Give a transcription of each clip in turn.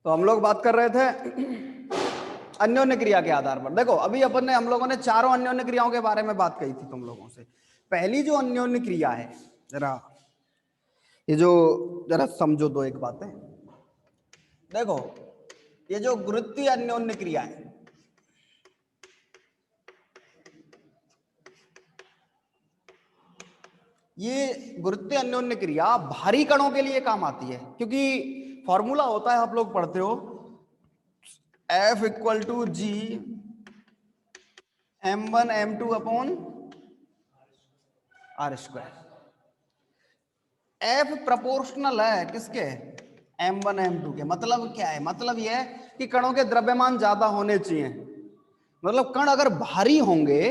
तो हम लोग बात कर रहे थे अन्योन्य क्रिया के आधार पर। देखो अभी हम लोगों ने चारों अन्योन्य क्रियाओं के बारे में बात कही थी तुम लोगों से। पहली जो अन्योन्य क्रिया है, जरा समझो दो एक बातें। देखो ये जो गुरुत्वीय अन्योन्य क्रिया है, ये गुरुत्वीय अन्योन्य क्रिया भारी कणों के लिए काम आती है, क्योंकि फॉर्मूला होता है, आप लोग पढ़ते हो, F equal to G m1 m2 upon r square. F proportional है किसके? m1 m2 के। मतलब क्या है? मतलब यह है कि कणों के द्रव्यमान ज्यादा होने चाहिए। मतलब कण अगर भारी होंगे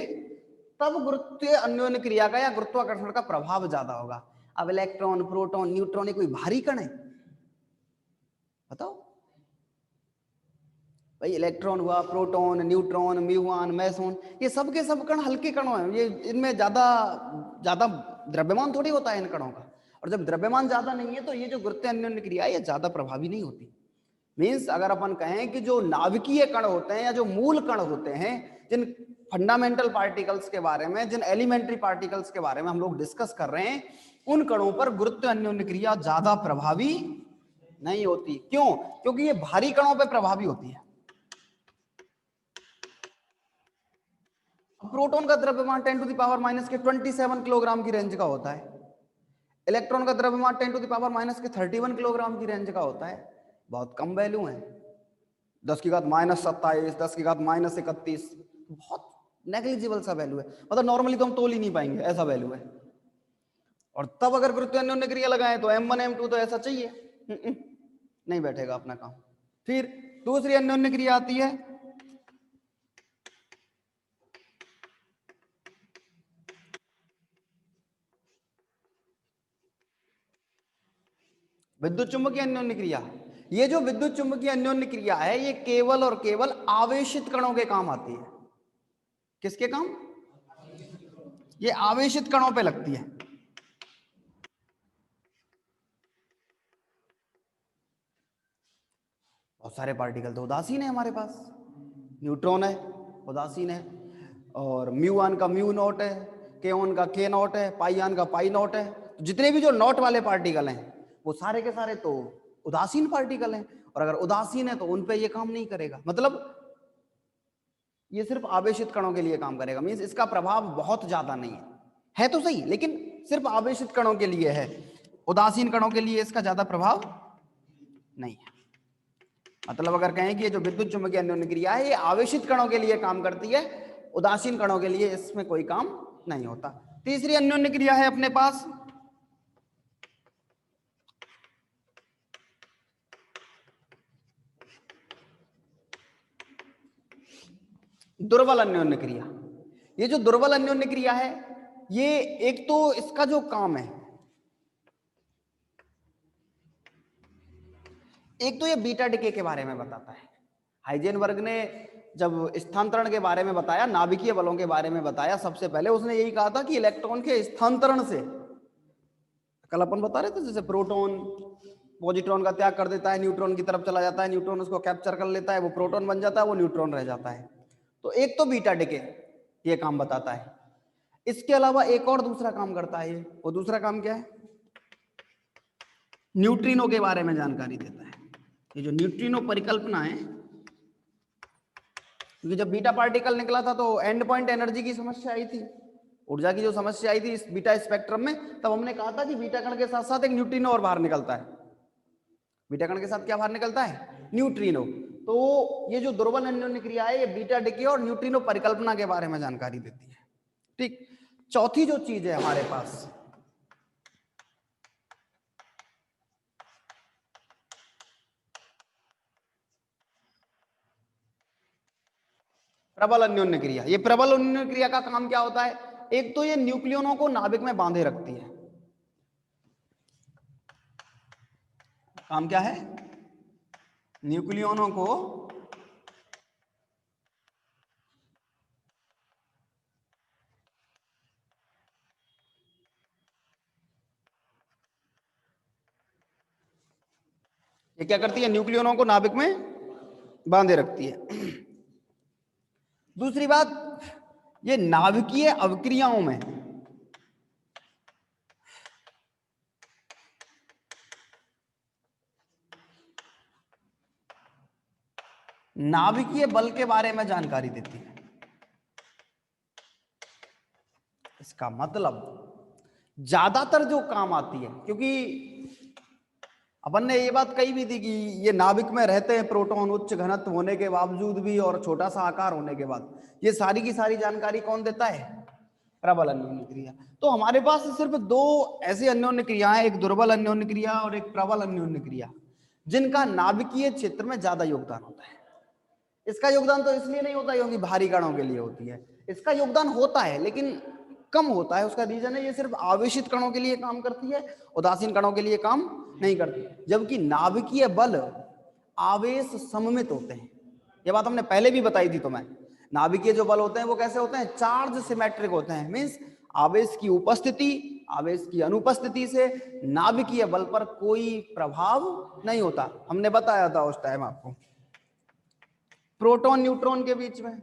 तब गुरुत्वीय अन्योन्य क्रिया का या गुरुत्वाकर्षण का प्रभाव ज्यादा होगा। अब इलेक्ट्रॉन, प्रोटॉन, न्यूट्रॉन, ये कोई भारी कण है? बताओ भाई। इलेक्ट्रॉन हुआ, प्रोटॉन, न्यूट्रॉन, म्यूऑन, मेसॉन, ये सब के सब कण हल्के कणों हैं। ये इनमें ज्यादा ज्यादा द्रव्यमान थोड़ी होता है इन कणों का। और जब द्रव्यमान ज्यादा नहीं है तो ये जो गुरुत्वीय अन्योन्य क्रिया है ये ज्यादा प्रभावी नहीं होती। मीन्स अगर अपन कहें कि जो नाभिकीय कण होते हैं या जो मूल कण होते हैं, जिन फंडामेंटल पार्टिकल्स के बारे में, जिन एलिमेंट्री पार्टिकल्स के बारे में हम लोग डिस्कस कर रहे हैं, उन कणों पर गुरुत्वीय अन्योन्य क्रिया ज्यादा प्रभावी नहीं होती। क्यों? क्योंकि ये भारी कणों पर प्रभावी होती है। प्रोटॉन का द्रव्यमान 10⁻⁻के 27 किलोग्राम की रेंज का होता है। इलेक्ट्रॉन का द्रव्यमान 10⁻⁻के 31 किलोग्राम की रेंज का होता है। बहुत कम वैल्यू है। 10⁻27, 10⁻31, बहुत नेग्लिजिबल सा वैल्यू है। मतलब नॉर्मली तो हम तोल ही नहीं पाएंगे, ऐसा वैल्यू है। और तब अगर गुरुत्वीय अन्योन्य क्रिया लगाएं तो m1 m2 तो ऐसा चाहिए, नहीं बैठेगा अपना काम। फिर दूसरी अन्योन्य क्रिया आती है विद्युत चुंबकीय अन्योन्य क्रिया। ये जो विद्युत चुंबकीय अन्योन्य क्रिया है ये केवल और केवल आवेशित कणों के काम आती है। किसके काम? ये आवेशित कणों पे लगती है। बहुत सारे पार्टिकल तो उदासीन है हमारे पास। न्यूट्रॉन है, उदासीन है। और म्यूऑन का म्यू नॉट है, केऑन का के नॉट है, पाईऑन का पाई नॉट है। तो जितने भी जो नॉट वाले पार्टिकल हैं वो सारे के सारे तो उदासीन पार्टिकल हैं। और अगर उदासीन है तो उन पे ये काम नहीं करेगा। मतलब ये सिर्फ आवेशित कणों के लिए काम करेगा। मींस इसका प्रभाव बहुत ज्यादा नहीं है तो सही, लेकिन सिर्फ आवेशित कणों के लिए है। उदासीन कणों के लिए इसका ज्यादा प्रभाव नहीं है। मतलब अगर कहें कि ये जो विद्युत चुंबकीय अन्योन्य क्रिया है ये आवेशित कणों के लिए काम करती है, उदासीन कणों के लिए इसमें कोई काम नहीं होता। तीसरी अन्योन्य क्रिया है अपने पास दुर्बल अन्योन्य क्रिया। ये जो दुर्बल अन्योन्य क्रिया है, ये एक तो इसका जो काम है, एक तो ये बीटा डिके के बारे में बताता है। हाइजेनबर्ग ने जब स्थानांतरण के बारे में बताया, नाभिकीय बलों के बारे में बताया, सबसे पहले उसने यही कहा था कि इलेक्ट्रॉन के स्थानांतरण से, कल अपन बता रहे थे जैसे प्रोटॉन पॉजिट्रॉन का त्याग कर देता है, न्यूट्रॉन की तरफ चला जाता है, न्यूट्रॉन उसको कैप्चर कर लेता है, वो प्रोटॉन बन जाता है, वो न्यूट्रॉन रह जाता है। तो एक तो बीटा डिके ये काम बताता है। इसके अलावा एक और दूसरा काम करता है ये। वो दूसरा काम क्या है? न्यूट्रिनो के बारे में जानकारी देता है। ये जो न्यूट्रिनो परिकल्पना है, क्योंकि जब बीटा पार्टिकल निकला था तो एंड पॉइंट एनर्जी की समस्या आई थी, ऊर्जा की जो समस्या आई थी इस बीटा स्पेक्ट्रम में, तब हमने कहा था कि बीटा कण के साथ साथ एक न्यूट्रिनो और बाहर निकलता है। बीटा कण के साथ क्या बाहर निकलता है? न्यूट्रिनो। तो ये जो दुर्बल अन्योन्य क्रिया है ये बीटा डिके और न्यूट्रिनो परिकल्पना के बारे में जानकारी देती है। ठीक। चौथी जो चीज है हमारे पास, प्रबल अन्योन्य क्रिया। ये प्रबल अन्योन्य क्रिया का काम क्या होता है? एक तो ये न्यूक्लियोनों को नाभिक में बांधे रखती है। काम क्या है? न्यूक्लियोनों को ये क्या करती है, न्यूक्लियनों को नाभिक में बांधे रखती है। दूसरी बात, ये नाभिकीय अवक्रियाओं में नाभिकीय बल के बारे में जानकारी देती है। इसका मतलब ज्यादातर जो काम आती है, क्योंकि अपन ने ये बात कही भी थी कि ये नाभिक में रहते हैं प्रोटॉन उच्च घनत्व होने के बावजूद भी और छोटा सा आकार होने के बाद, ये सारी की सारी जानकारी कौन देता है, प्रबल अन्योन्य क्रिया। तो हमारे पास सिर्फ दो ऐसी अन्योन्य क्रियाएं, एक दुर्बल अन्योन्य क्रिया और एक प्रबल अन्योन्य क्रिया, जिनका नाभिकीय क्षेत्र में ज्यादा योगदान होता है। इसका योगदान तो इसलिए नहीं होता क्योंकि भारी कणों के लिए होती है, इसका योगदान होता है लेकिन कम होता है। उसका रीजन है ये सिर्फ आवेशित कणों के लिए काम करती है, उदासीन कणों के लिए काम नहीं करती। जबकि नाभिकीय बल आवेश सममित होते हैं, ये बात हमने पहले भी बताई थी। तो मैं नाभिकीय जो बल होते हैं वो कैसे होते हैं, चार्ज सिमेट्रिक होते हैं। मींस आवेश की उपस्थिति आवेश की अनुपस्थिति से नाभिकीय बल पर कोई प्रभाव नहीं होता। हमने बताया था उस टाइम आपको, प्रोटॉन न्यूट्रॉन के बीच में,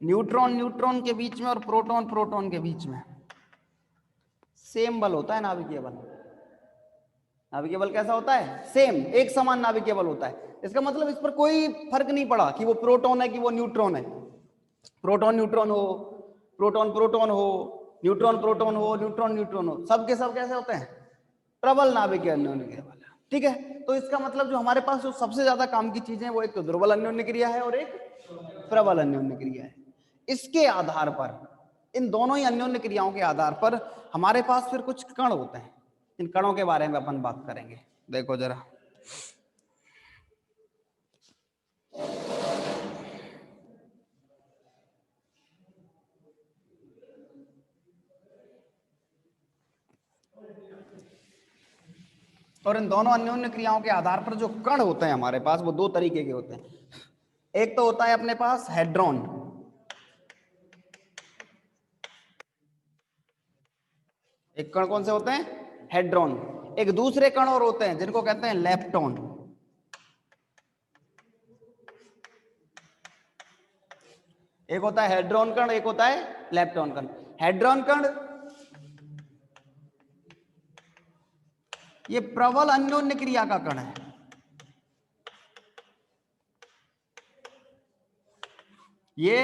न्यूट्रॉन न्यूट्रॉन के बीच में और प्रोटॉन प्रोटॉन के बीच में सेम बल होता है नाभिकीय बल। नाभिकीय बल कैसा होता है, सेम, एक समान नाभिकीय बल होता है। इसका मतलब इस पर कोई फर्क नहीं पड़ा कि वो प्रोटॉन है कि वो न्यूट्रॉन है। प्रोटॉन न्यूट्रॉन हो, प्रोटॉन प्रोटॉन हो, न्यूट्रॉन प्रोटॉन हो, न्यूट्रॉन न्यूट्रॉन हो, सब के सब कैसे होते हैं, प्रबल नाभिकीय अन्योन्य बल। ठीक है, तो इसका मतलब जो हमारे पास जो सबसे ज्यादा काम की चीजें, वो एक तो दुर्बल अन्योन्य क्रिया है और एक प्रबल अन्योन्य क्रिया है। इसके आधार पर, इन दोनों ही अन्योन्य क्रियाओं के आधार पर हमारे पास फिर कुछ कण होते हैं। इन कणों के बारे में अपन बात करेंगे। देखो जरा, और इन दोनों अन्योन्य क्रियाओं के आधार पर जो कण होते हैं हमारे पास, वो दो तरीके के होते हैं। एक तो होता है अपने पास हेड्रॉन, एक कण कौन से होते हैं, हेड्रॉन। एक दूसरे कण और होते हैं जिनको कहते हैं लेप्टॉन। एक होता है हेड्रॉन कण, एक होता है लेप्टॉन कण। हेड्रॉन कण ये प्रबल अन्योन्य क्रिया का कण है। ये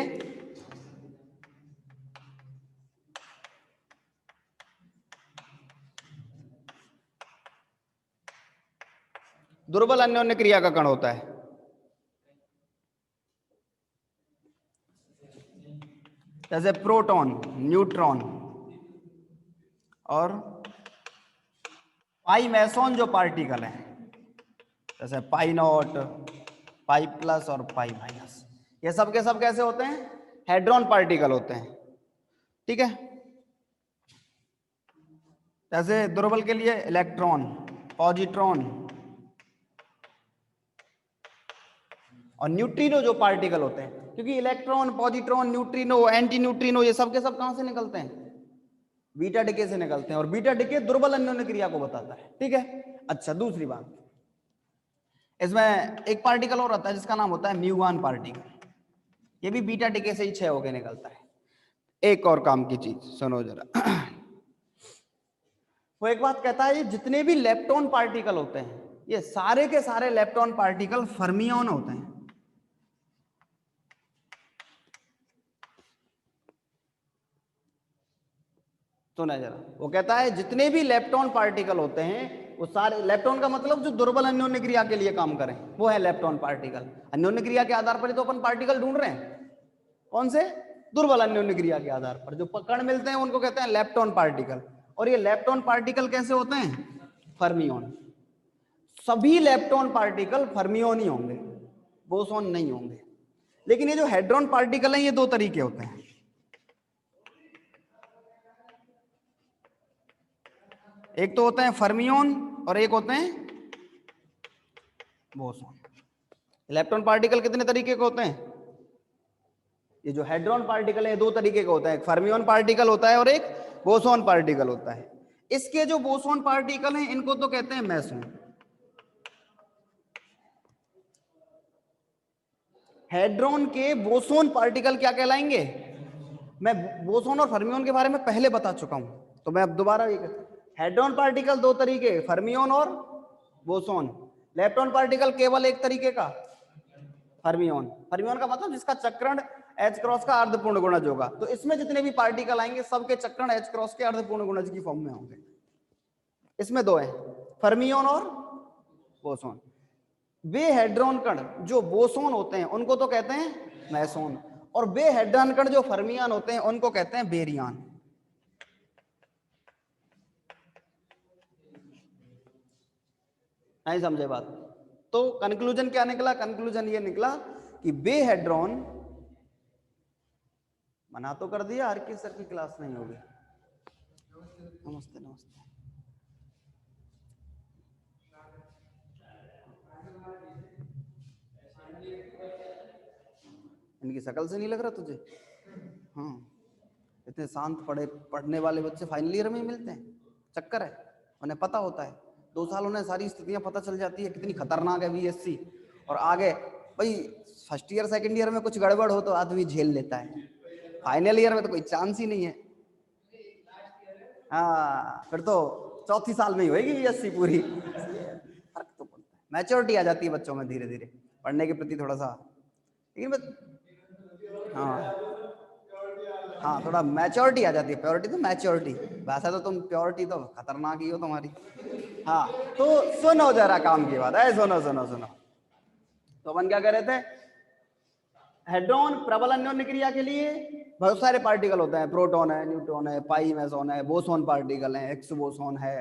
दुर्बल अन्योन्य क्रिया का कण होता है। जैसे प्रोटॉन, न्यूट्रॉन और पाई मैसोन जो पार्टिकल है, जैसे पाई नॉट, पाई प्लस और पाई माइनस, ये सब के सब कैसे होते हैं, हेड्रॉन पार्टिकल होते हैं। ठीक है, जैसे दुर्बल के लिए इलेक्ट्रॉन, पॉजिट्रॉन और न्यूट्रिनो जो पार्टिकल होते हैं, क्योंकि electron, positron, neutrino, anti neutrino, ये सब के सब कहां से निकलते हैं, बीटा डिके से निकलते हैं। और बीटा डिके दुर्बल अन्योन्य क्रिया को बताता है। ठीक है, अच्छा दूसरी बात, इसमें एक पार्टिकल और आता है जिसका नाम होता है म्यूआन पार्टिकल। ये भी बीटा डिके से ही क्षय होकर निकलता है। एक और काम की चीज सुनो जरा, वो एक बात कहता है, ये जितने भी लेप्टॉन पार्टिकल होते हैं, ये सारे के सारे लेप्टॉन पार्टिकल फर्मियन होते हैं। सुना जरा, वो कहता है जितने भी लेप्टॉन पार्टिकल होते हैं वो सारे, लेप्टॉन का मतलब जो दुर्बल अन्योन्य क्रिया के लिए काम करें वो है लेप्टॉन पार्टिकल। अन्योन्य क्रिया के आधार पर तो अपन पार्टिकल ढूंढ रहे हैं, कौन से, दुर्बल अन्योन्य क्रिया के आधार पर जो कण मिलते हैं उनको कहते हैं लेप्टॉन पार्टिकल। और ये लेप्टॉन पार्टिकल कैसे होते हैं, फर्मियन। सभी लेप्टॉन पार्टिकल फर्मियन ही होंगे, बोसॉन नहीं होंगे। लेकिन ये जो हेड्रॉन पार्टिकल हैं, ये दो तरीके होते हैं। एक तो होते हैं फर्मियन और एक होते हैं बोसॉन। इलेक्ट्रॉन पार्टिकल कितने तरीके के होते हैं, ये जो हेड्रॉन पार्टिकल है दो तरीके का होता है, एक फर्मियन पार्टिकल होता है और एक बोसॉन पार्टिकल होता है। इसके जो बोसॉन पार्टिकल हैं इनको तो कहते हैं मैसॉन। हेड्रॉन के बोसोन पार्टिकल क्या कहलाएंगे? मैं बोसोन और फर्मियोन के बारे में पहले बता चुका हूं, तो मैं अब दोबारा हेड्रॉन पार्टिकल दो तरीके, फर्मियोन और बोसोन। लेप्टॉन पार्टिकल केवल एक तरीके का, फर्मियोन। फर्मियोन का मतलब जिसका चक्रण H क्रॉस का अर्धपूर्ण गुणज होगा। तो इसमें जितने भी पार्टिकल आएंगे सबके चक्रण H क्रॉस के अर्धपूर्ण गुणज की फॉर्म में होंगे। इसमें दो हैं, फर्मियोन और बोसोन। वे हेड्रॉन कण जो बोसोन होते हैं उनको तो कहते हैं मैसोन, और वे हेड्रॉन कण जो फर्मियन होते हैं उनको कहते हैं बेरियान। नहीं समझे बात? तो कंक्लूजन क्या निकला? कंक्लूजन ये निकला कि बे हेड्रॉन, मना तो कर दिया, हर की सर की क्लास नहीं होगी। नमस्ते नमस्ते। इनकी शकल से नहीं लग रहा तुझे? हाँ, इतने शांत पढ़ने वाले बच्चे फाइनल ईयर में ही मिलते हैं। चक्कर है, उन्हें पता होता है 2 साल उन्हें सारी स्थितियां पता चल जाती है कितनी खतरनाक है बीएससी। और आगे भाई फर्स्ट ईयर सेकंड ईयर में कुछ गड़बड़ हो तो आदमी झेल लेता है, फाइनल ईयर में तो कोई चांस ही नहीं है। हाँ, फिर तो चौथी साल में ही होगी बीएससी पूरी। फर्क तो पड़ता है, मैच्योरिटी आ जाती है बच्चों में धीरे धीरे पढ़ने के प्रति थोड़ा सा। लेकिन हाँ हाँ, थोड़ा मैच्योरिटी आ जाती है, प्योरिटी तो मैच्योरिटी। वैसे तो तुम प्योरिटी तो खतरनाक ही हो तुम्हारी। हाँ, तो सुनो जरा काम की बात है, सुनो सुनो सुनो। तो अपन क्या कह रहे थे? हेड्रॉन प्रबल अन्योन्य क्रिया के लिए बहुत सारे पार्टिकल होते हैं, प्रोटॉन है, न्यूट्रॉन है, पाई मैसोन है, बोसोन पार्टिकल है, एक्स बोसोन है,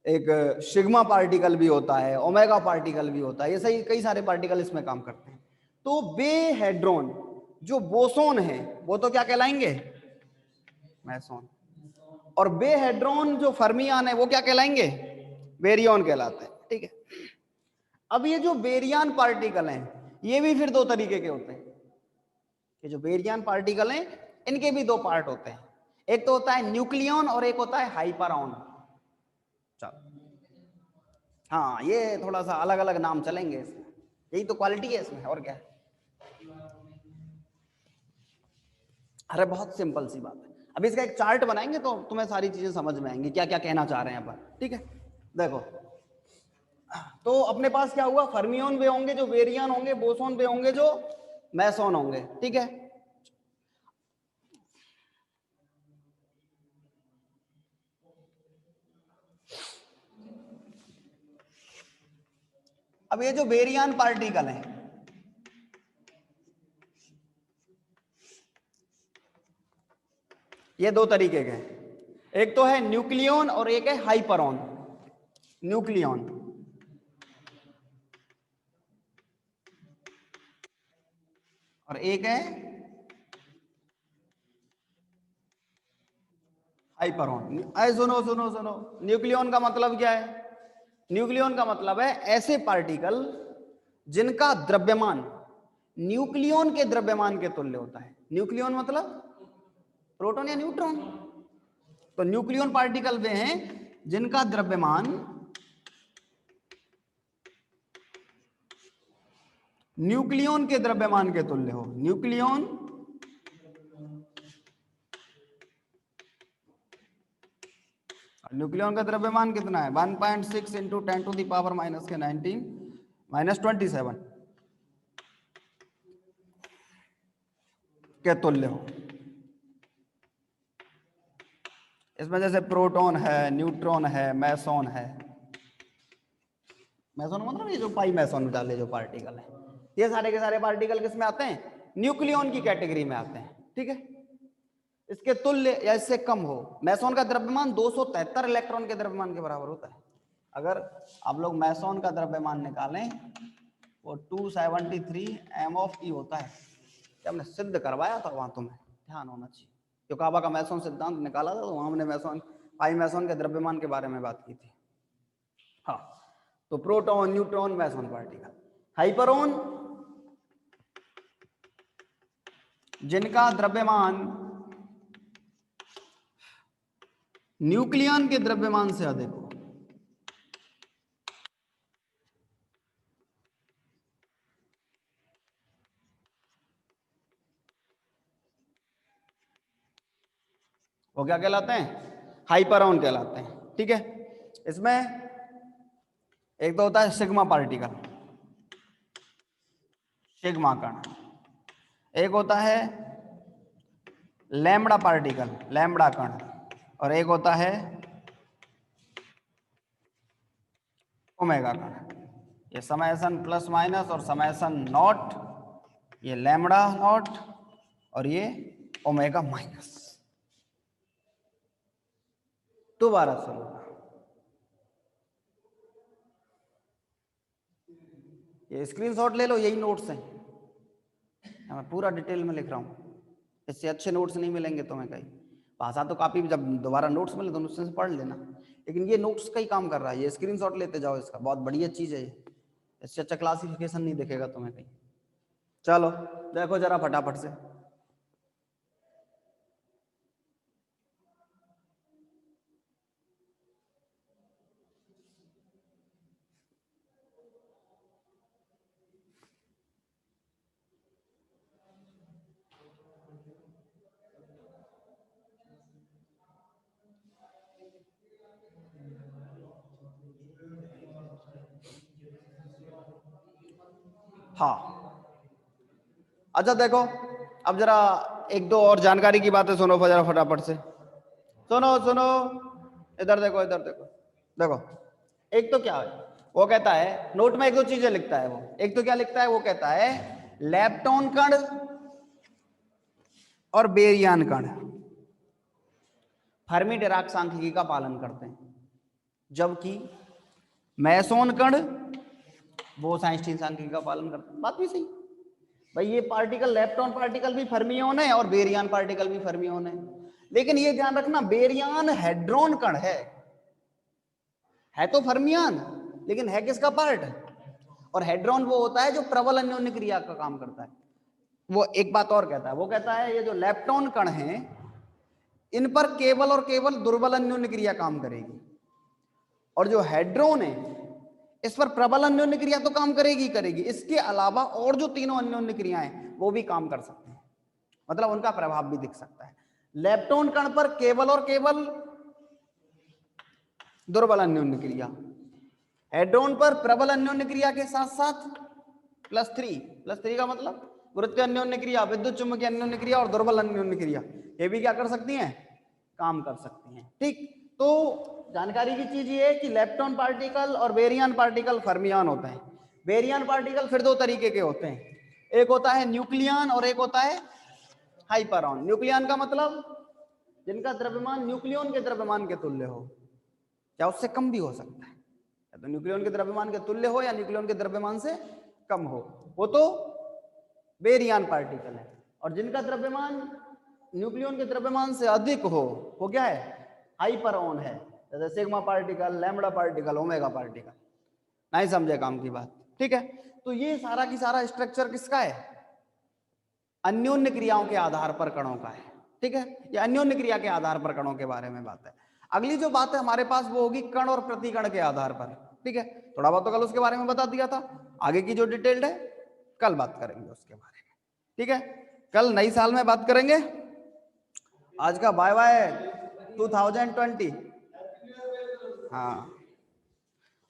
एक सिग्मा पार्टिकल भी होता है, ओमेगा पार्टिकल भी होता है, ये सही कई सारे पार्टिकल इसमें काम करते हैं। तो बे हेड्रॉन जो बोसोन है वो तो क्या कहलाएंगे? मैसोन। और बे हेड्रॉन जो फर्मियान है वो क्या कहलाएंगे? बेरियन कहलाते हैं। ठीक है, अब ये जो बेरियन पार्टिकल हैं ये भी फिर दो तरीके के होते हैं। ये जो बेरियन पार्टिकल हैं इनके भी दो पार्ट होते हैं, एक तो होता है न्यूक्लियन और एक होता है हाइपरॉन। चलो, हाँ, ये थोड़ा सा अलग अलग नाम चलेंगे इसमें, यही तो क्वालिटी है इसमें, और क्या है। अरे बहुत सिंपल सी बात है, अभी इसका एक चार्ट बनाएंगे तो तुम्हें सारी चीजें समझ में आएंगी क्या क्या कहना चाह रहे हैं अपन। ठीक है, देखो, तो अपने पास क्या हुआ? फर्मियन वे होंगे जो बेरियन होंगे, बोसोन वे होंगे जो मैसोन होंगे। ठीक है, अब ये जो बेरियन पार्टिकल हैं ये दो तरीके के हैं, एक तो है न्यूक्लियन और एक है हाइपरॉन। न्यूक्लियन और एक है हाइपरॉन। सुनो सुनो सुनो, न्यूक्लियन का मतलब क्या है? न्यूक्लियन का मतलब है ऐसे पार्टिकल जिनका द्रव्यमान न्यूक्लियन के द्रव्यमान के तुल्य होता है। न्यूक्लियन मतलब प्रोटॉन या न्यूट्रॉन। तो न्यूक्लियन पार्टिकल वे हैं जिनका द्रव्यमान न्यूक्लियन के द्रव्यमान के तुल्य हो। न्यूक्लियन न्यूक्लियन का द्रव्यमान कितना है? 1.6 into 10 to the power minus के 19 माइनस 27 के तुल्य हो। इसमें जैसे प्रोटॉन है, न्यूट्रॉन है, मैसोन है। मैसोन मतलब ये जो पाई मैसोन डाले जो पार्टिकल है, ये सारे के सारे पार्टिकल किस में आते हैं? न्यूक्लियन की कैटेगरी में आते हैं। ठीक है, इसके तुल्य या इससे कम हो। मैसोन का द्रव्यमान 273 इलेक्ट्रॉन के द्रव्यमान के बराबर होता है। अगर आप लोग मैसोन का द्रव्यमान निकालें वो 273 एम ऑफ ई होता है। क्या हमने सिद्ध करवाया था वहां, तुम्हें ध्यान होना चाहिए। जो काबा का मैसोन सिद्धांत निकाला था तो वहां हमने मैसोन पाई मैसोन के द्रव्यमान के बारे में बात की थी। हाँ, तो प्रोटॉन, न्यूट्रॉन, मैसोन पार्टिकल। हाइपरॉन जिनका द्रव्यमान न्यूक्लियन के द्रव्यमान से अधिक हो। वो क्या कहलाते हैं? हाइपरऑन कहलाते हैं। ठीक है, इसमें एक तो होता है सिग्मा पार्टिकल, सिग्मा कण, एक होता है लैम्बडा पार्टिकल, लैम्बडा कण, और एक होता है ओमेगा कण। ये समेशन प्लस माइनस और समेशन नॉट, ये लैम्बडा नॉट और ये ओमेगा माइनस। दोबारा सुनो, ये स्क्रीनशॉट ले लो, यही नोट्स हैं, मैं पूरा डिटेल में लिख रहा हूँ। इससे अच्छे नोट्स नहीं मिलेंगे तुम्हें कहीं। भाषा तो काफी, जब दोबारा नोट्स मिले तो उससे पढ़ लेना, लेकिन ये नोट्स का ही काम कर रहा है। ये स्क्रीनशॉट लेते जाओ, इसका बहुत बढ़िया चीज है ये, इससे अच्छा क्लासिफिकेशन नहीं दिखेगा तुम्हें कहीं। चलो देखो जरा फटाफट से। हाँ, अच्छा देखो, अब जरा एक दो और जानकारी की बातें सुनो जरा फटाफट से। सुनो सुनो, इधर देखो, इधर देखो, देखो एक तो क्या है, वो कहता है नोट में एक दो चीजें लिखता है वो। एक तो क्या लिखता है, वो कहता है लेप्टॉन कण और बेरियान कण फर्मी डिराक सांख्यिकी का पालन करते हैं, जबकि मैसोन कण बोस-आइंस्टीन सांख्यिकी का पालन करते हैं। बात भी सही भाई, ये पार्टिकल लेप्टॉन पार्टिकल भी फर्मियोन है और बेरियान पार्टिकल भी फर्मियोन है, लेकिन ये ध्यान रखना बेरियान हेड्रोन कण है तो फर्मियान, लेकिन है किसका पार्ट? और हेड्रोन वो होता है जो प्रबल अन्योन्य क्रिया का काम करता है। वो एक बात और कहता है, वो कहता है ये जो लेप्टॉन कण हैं इन पर केवल और केवल दुर्बल अन्योन्य क्रिया काम करेगी, और जो हेड्रोन है इस पर प्रबल अन्योन्य क्रिया तो काम करेगी करेगी, इसके अलावा और जो तीनों अन्योन्य क्रियाएं वो भी काम कर सकते हैं, मतलब उनका प्रभाव भी दिख सकता है। लेप्टॉन कण पर केवल और केवल दुर्बल अन्योन्य क्रिया, हेड्रोन पर प्रबल अन्योन्य क्रिया के साथ साथ +3 का मतलब वृत्तीय अन्योन्य क्रिया, विद्युत चुम्बकीय अन्योन्य क्रिया और दुर्बल अन्योन्य क्रिया, ये भी क्या कर सकती हैं? काम कर सकती हैं। ठीक, तो जानकारी की चीज ये है कि लेप्टॉन पार्टिकल और बेरियान पार्टिकल फर्मियान होते हैं। बेरियान पार्टिकल फिर दो तरीके के होते हैं, एक होता है न्यूक्लियन और एक होता है हाइपरऑन। न्यूक्लियन का मतलब जिनका द्रव्यमान न्यूक्लियन के द्रव्यमान के तुल्य हो, या उससे कम भी हो सकता है, तो न्यूक्लियन के द्रव्यमान के तुल्य हो या न्यूक्लियन के द्रव्यमान से कम हो, वो तो बेरियान पार्टिकल है। और जिनका द्रव्यमान न्यूक्लियन के द्रव्यमान से अधिक हो, वो क्या है? हाइपरऑन है, जैसे sigma particle, lambda particle, omega particle. नहीं समझे काम की बात? ठीक है, तो ये सारा की सारा स्ट्रक्चर किसका है? अन्योन्य क्रियाओं के आधार पर कणों का है। ठीक है, ये अन्योन्य क्रिया के आधार पर कणों के बारे में बात है। अगली जो बात है हमारे पास वो होगी कण और प्रतिकण के आधार पर। ठीक है, थोड़ा बहुत तो कल उसके बारे में बता दिया था, आगे की जो डिटेल्ड है कल बात करेंगे उसके बारे में। ठीक है, कल नई साल में बात करेंगे। आज का बाय बाय 2020। हाँ,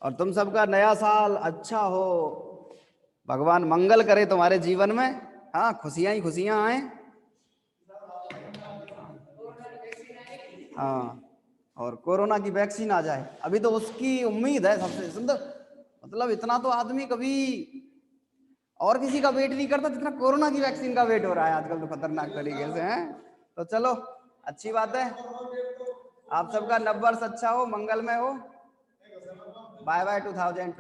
और तुम सबका नया साल अच्छा हो, भगवान मंगल करे तुम्हारे जीवन में। हाँ, खुशियां ही खुशियां आए। हाँ, और कोरोना की वैक्सीन आ जाए, अभी तो उसकी उम्मीद है सबसे सुंदर। मतलब इतना तो आदमी कभी और किसी का वेट नहीं करता जितना कोरोना की वैक्सीन का वेट हो रहा है आजकल, तो खतरनाक तरीके से है। तो चलो अच्छी बात है, आप सबका नव वर्ष अच्छा हो, मंगलमय हो। Bye bye 2020।